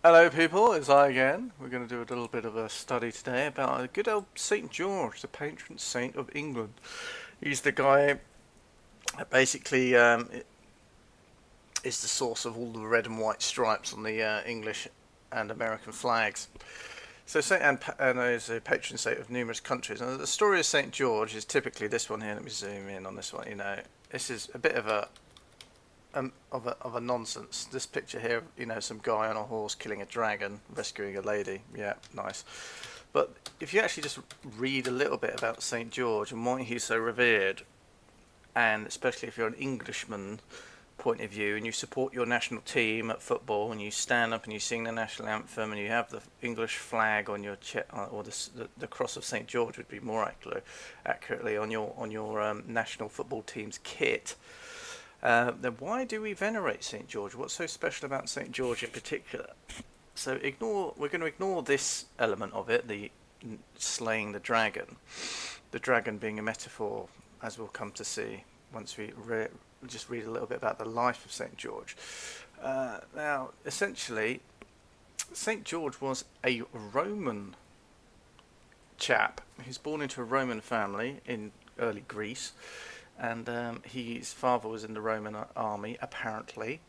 Hello, people. It's I again. We're going to do a little bit of a study today about a good old Saint George, the patron saint of England. He's the guy that basically is the source of all the red and white stripes on the English and American flags. So Saint and is a patron saint of numerous countries. And the story of Saint George is typically this one here. Let me zoom in on this one. This is a bit of a nonsense. This picture here, some guy on a horse killing a dragon, rescuing a lady. Yeah, nice. But if you actually just read a little bit about St. George and why he's so revered, and especially if you're an Englishman point of view and you support your national team at football and you stand up and you sing the national anthem and you have the English flag on your chest, or the cross of St. George would be more accurately on your national football team's kit. Then why do we venerate St. George? What's so special about St. George in particular? So we're going to ignore this element of it, the slaying the dragon being a metaphor, as we'll come to see once we just read a little bit about the life of St. George. Now, essentially, St. George was a Roman chap. He was born into a Roman family in early Greece, and his father was in the Roman army, apparently.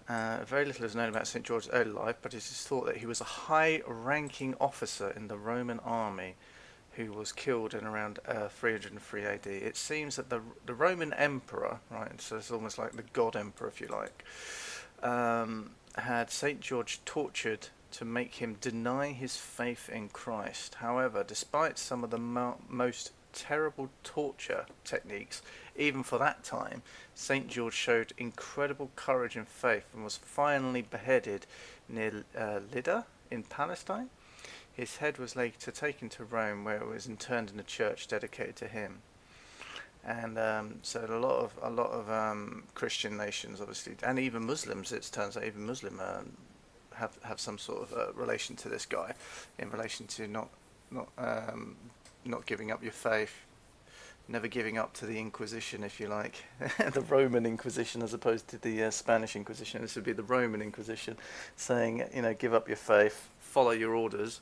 Very little is known about St. George's early life, but it is thought that he was a high-ranking officer in the Roman army who was killed in around 303 AD. It seems that the Roman emperor, right, so it's almost like the god emperor, if you like, had St. George tortured to make him deny his faith in Christ. However, despite some of the most terrible torture techniques, even for that time, St. George showed incredible courage and faith and was finally beheaded near Lydda in Palestine. His head was later taken to Rome, where it was interred in a church dedicated to him. And so a lot of Christian nations, obviously, and even Muslims, it turns out even Muslim have some sort of relation to this guy, in relation to not giving up your faith, never giving up to the Inquisition, if you like, the Roman Inquisition as opposed to the Spanish Inquisition. This would be the Roman Inquisition, saying, give up your faith, follow your orders.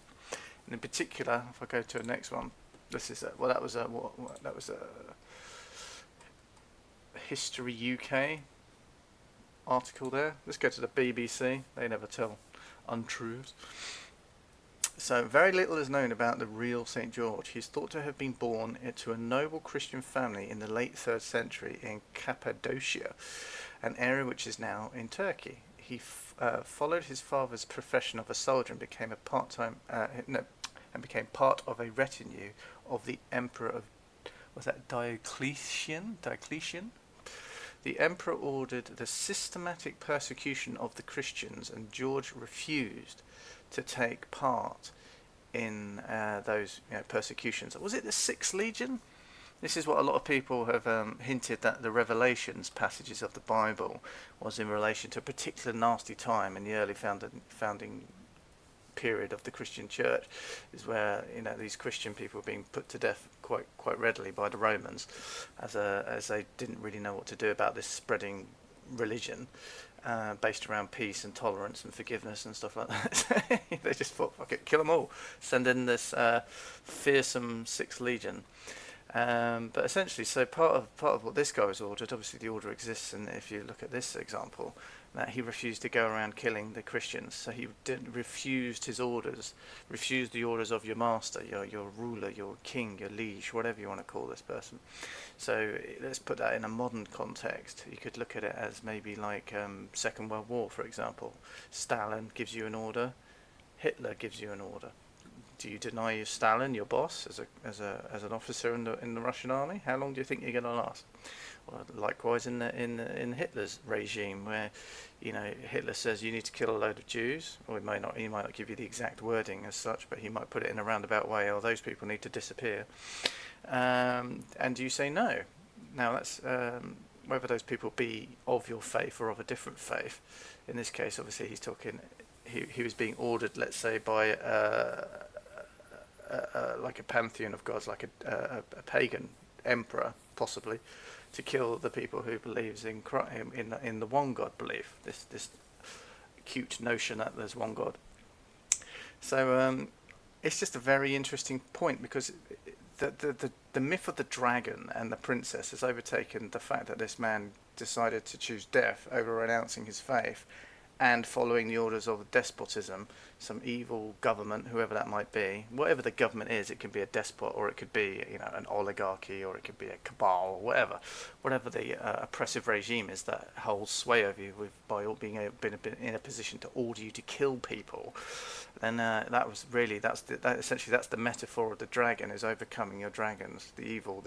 And in particular, if I go to the next one, this is that was a History UK article there. Let's go to the BBC. They never tell untruths. So very little is known about the real St. George. He's thought to have been born into a noble Christian family in the late 3rd century in Cappadocia, an area which is now in Turkey. He followed his father's profession of a soldier and became became part of a retinue of the emperor of, was that Diocletian? The emperor ordered the systematic persecution of the Christians, and George refused to take part in those persecutions. Was it the 6th Legion? This is what a lot of people have hinted, that the Revelations passages of the Bible was in relation to a particular nasty time in the early founding period of the Christian Church, is where these Christian people were being put to death quite readily by the Romans, as they didn't really know what to do about this spreading religion based around peace and tolerance and forgiveness and stuff like that. They just thought, fuck it, kill them all, send in this fearsome 6th Legion. But essentially, so part of what this guy was ordered, obviously the order exists, and if you look at this example, that he refused to go around killing the Christians. So he refused his orders, refused the orders of your master, your ruler, your king, your liege, whatever you want to call this person. So let's put that in a modern context. You could look at it as maybe like Second World War, for example. Stalin gives you an order, Hitler gives you an order. Do you deny your Stalin, your boss, as an officer in the Russian army? How long do you think you're going to last? Well, likewise in Hitler's regime, where Hitler says you need to kill a load of Jews, or he might not give you the exact wording as such, but he might put it in a roundabout way. Or those people need to disappear, and you say no. Now that's whether those people be of your faith or of a different faith. In this case, obviously, he's talking. He was being ordered, let's say, by like a pantheon of gods, like a pagan emperor, possibly, to kill the people who believes in the one God belief. This cute notion that there's one God. So it's just a very interesting point, because the myth of the dragon and the princess has overtaken the fact that this man decided to choose death over renouncing his faith and following the orders of despotism, some evil government, whoever that might be. Whatever the government is, it could be a despot, or it could be, an oligarchy, or it could be a cabal, or whatever the oppressive regime is that holds sway over you by being in a position to order you to kill people. Then that's the metaphor of the dragon, is overcoming your dragons, the evil,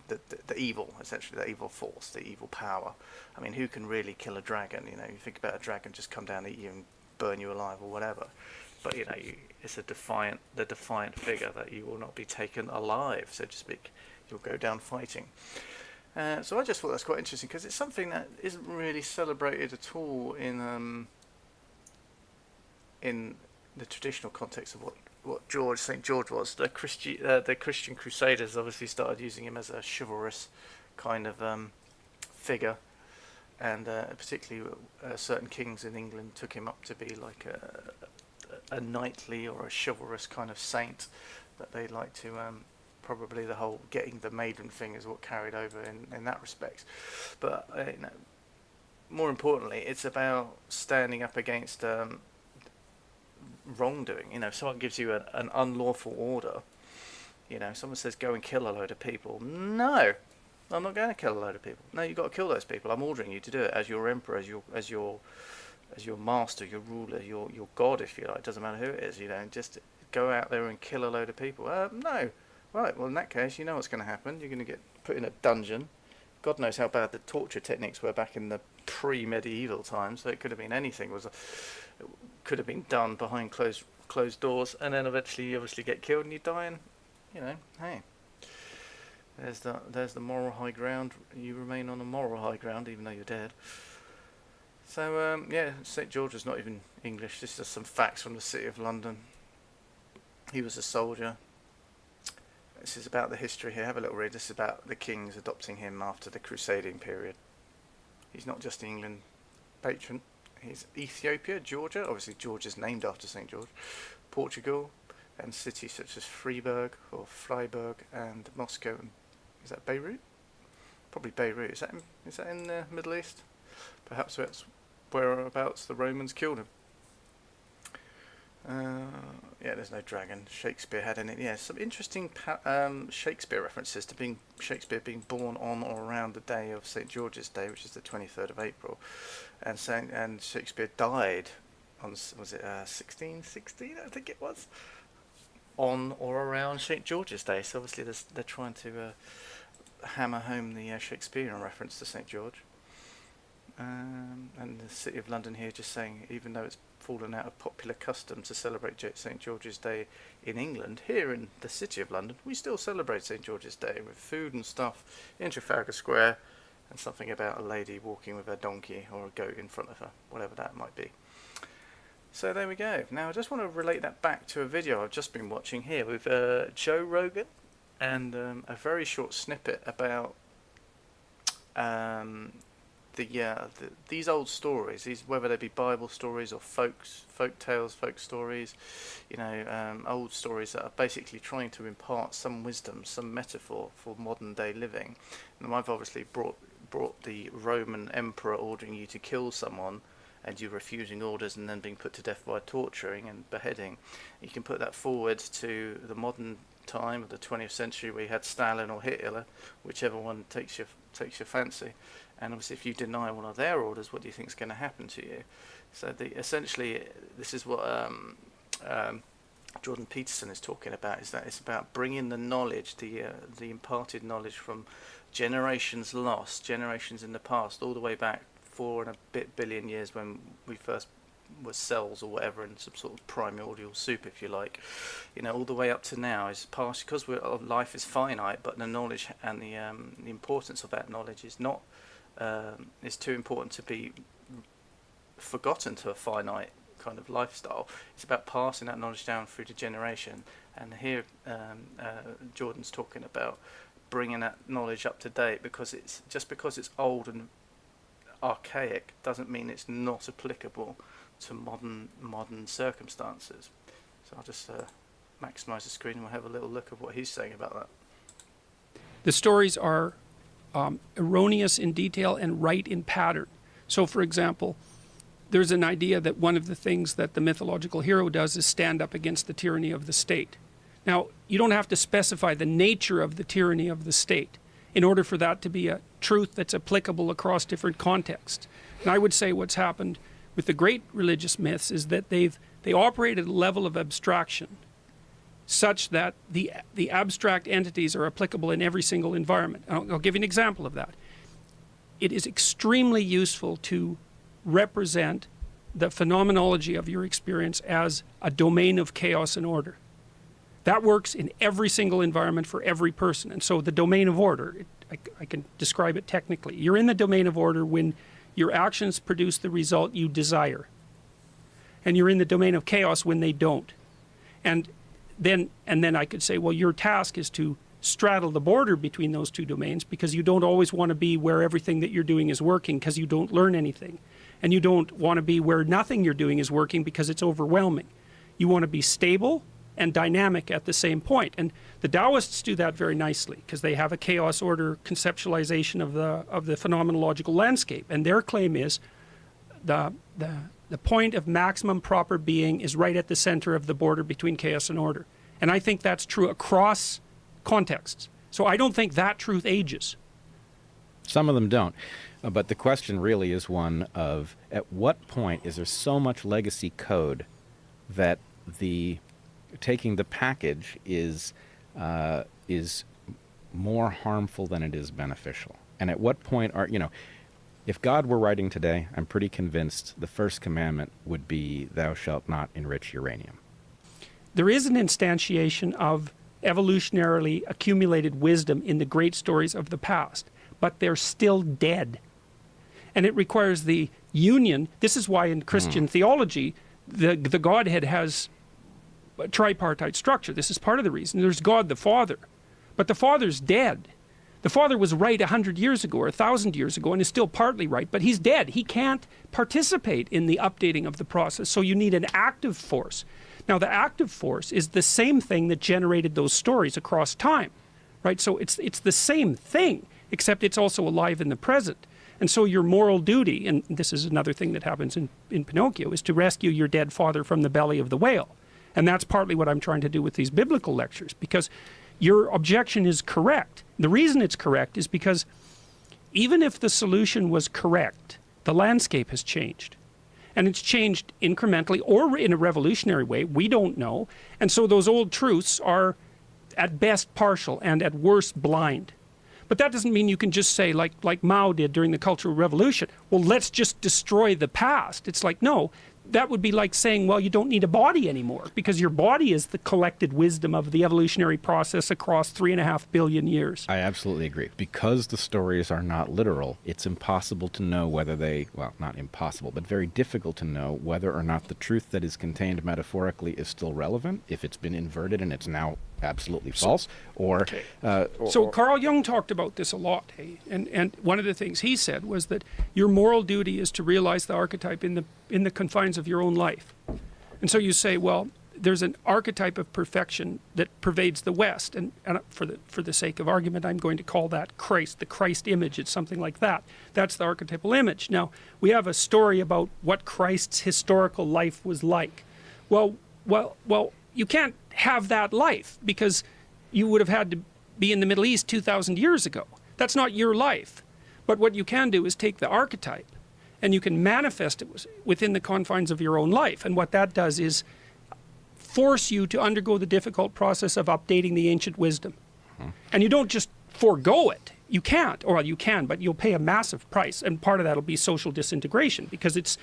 the evil, essentially the evil force, the evil power. I mean, who can really kill a dragon? You think about a dragon just come down, eat you, and burn you alive, or whatever. But it's the defiant figure that you will not be taken alive, so to speak. You'll go down fighting. So I just thought that's quite interesting, because it's something that isn't really celebrated at all in the traditional context of what St. George was. The Christian Crusaders obviously started using him as a chivalrous kind of figure, and particularly certain kings in England took him up to be like a knightly or a chivalrous kind of saint that they like to. Probably the whole getting the maiden thing is what carried over in that respect. But more importantly, it's about standing up against wrongdoing. If someone gives you an unlawful order, someone says go and kill a load of people. No, I'm not going to kill a load of people. No, you've got to kill those people. I'm ordering you to do it as your emperor, as your master, your ruler, your god, if you like. It doesn't matter who it is. Just go out there and kill a load of people. No. Right, well in that case, you know what's going to happen. You're going to get put in a dungeon. God knows how bad the torture techniques were back in the pre-medieval times, so it could have been anything. It could have been done behind closed doors, and then eventually you obviously get killed and you die, and hey, there's the moral high ground. You remain on the moral high ground even though you're dead. So St. George is not even English. This is just some facts from the City of London. He was a soldier. This is about the history here. Have a little read. This is about the kings adopting him after the crusading period. He's not just the England patron. He's Ethiopia, Georgia. Obviously, Georgia is named after St. George. Portugal, and cities such as Freiburg and Moscow. Is that Beirut? Probably Beirut. Is that in the Middle East? Perhaps that's whereabouts the Romans killed him. There's no dragon. Shakespeare had in it. Yeah, some interesting Shakespeare references to Shakespeare being born on or around the day of St. George's Day, which is the 23rd of April, and Shakespeare died on 1616, I think it was, on or around St. George's Day. So obviously they're trying to hammer home the Shakespearean reference to St. George. And the City of London here just saying, even though it's fallen out of popular custom to celebrate St. George's Day in England, here in the City of London we still celebrate St. George's Day with food and stuff in Trafalgar Square, and something about a lady walking with a donkey or a goat in front of her, whatever that might be. So there we go. Now I just want to relate that back to a video I've just been watching here with Joe Rogan, and a very short snippet about these old stories, whether they be Bible stories or folk tales, folk stories, old stories that are basically trying to impart some wisdom, some metaphor for modern day living. And I've obviously brought the Roman emperor ordering you to kill someone, and you refusing orders and then being put to death by torturing and beheading. You can put that forward to the modern time of the 20th century, where you had Stalin or Hitler, whichever one takes your fancy. And obviously, if you deny one of their orders, what do you think is going to happen to you? So essentially, this is what Jordan Peterson is talking about, is that it's about bringing the knowledge, the imparted knowledge from generations lost, generations in the past, all the way back 4 and a bit billion years when we first were cells or whatever, in some sort of primordial soup, if you like, all the way up to now is past, because life is finite, but the knowledge and the importance of that knowledge is not is too important to be forgotten to a finite kind of lifestyle. It's about passing that knowledge down through the generation, and here Jordan's talking about bringing that knowledge up to date, because because it's old and archaic doesn't mean it's not applicable to modern circumstances. So I'll just maximize the screen and we'll have a little look at what he's saying about that. The stories are erroneous in detail and right in pattern. So, for example, there's an idea that one of the things that the mythological hero does is stand up against the tyranny of the state. Now, you don't have to specify the nature of the tyranny of the state in order for that to be a truth that's applicable across different contexts. And I would say what's happened with the great religious myths is that they operate at a level of abstraction such that the abstract entities are applicable in every single environment. I'll give you an example of that. It is extremely useful to represent the phenomenology of your experience as a domain of chaos and order. That works in every single environment for every person. And so the domain of order, I can describe it technically. You're in the domain of order when your actions produce the result you desire. And you're in the domain of chaos when they don't. And then I could say, well, your task is to straddle the border between those two domains, because you don't always want to be where everything that you're doing is working because you don't learn anything. And you don't want to be where nothing you're doing is working because it's overwhelming. You want to be stable and dynamic at the same point. And the Taoists do that very nicely because they have a chaos order conceptualization of the phenomenological landscape. And their claim is the point of maximum proper being is right at the center of the border between chaos and order. And I think that's true across contexts. So I don't think that truth ages. Some of them don't. But the question really is one of, at what point is there so much legacy code that taking the package is more harmful than it is beneficial? And at what point if God were writing today, I'm pretty convinced the first commandment would be, thou shalt not enrich uranium. There is an instantiation of evolutionarily accumulated wisdom in the great stories of the past, but they're still dead. And it requires the union. This is why in Christian theology, the Godhead has a tripartite structure. This is part of the reason. There's God the Father, but the Father's dead. The Father was right 100 years ago or 1,000 years ago and is still partly right, but he's dead. He can't participate in the updating of the process, so you need an active force. Now, the active force is the same thing that generated those stories across time, right? So it's the same thing, except it's also alive in the present. And so your moral duty, and this is another thing that happens in Pinocchio, is to rescue your dead father from the belly of the whale. And that's partly what I'm trying to do with these biblical lectures, because your objection is correct. The reason it's correct is because even if the solution was correct, the landscape has changed. And it's changed incrementally or in a revolutionary way. We don't know. And so those old truths are at best partial and at worst blind. But that doesn't mean you can just say, like Mao did during the Cultural Revolution, well, let's just destroy the past. It's like, no, that would be like saying, well, you don't need a body anymore, because your body is the collected wisdom of the evolutionary process across 3.5 billion years. I absolutely agree. Because the stories are not literal, it's impossible to know whether not impossible, but very difficult to know whether or not the truth that is contained metaphorically is still relevant, if it's been inverted and it's now absolutely false, So Carl Jung talked about this a lot, hey? And one of the things he said was that your moral duty is to realize the archetype in the confines of your own life. And so you say, well, there's an archetype of perfection that pervades the West, and for the sake of argument, I'm going to call that Christ, the Christ image. It's something like that. That's the archetypal image. Now, we have a story about what Christ's historical life was like. Well, you can't have that life, because you would have had to be in the Middle East 2,000 years ago. That's not your life. But what you can do is take the archetype and you can manifest it within the confines of your own life. And what that does is force you to undergo the difficult process of updating the ancient wisdom. And you don't just forego it. You can't, or you can, but you'll pay a massive price. And part of that will be social disintegration, because it's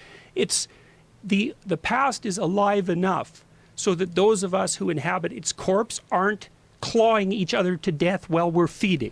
the past is alive enough so that those of us who inhabit its corpse aren't clawing each other to death while we're feeding.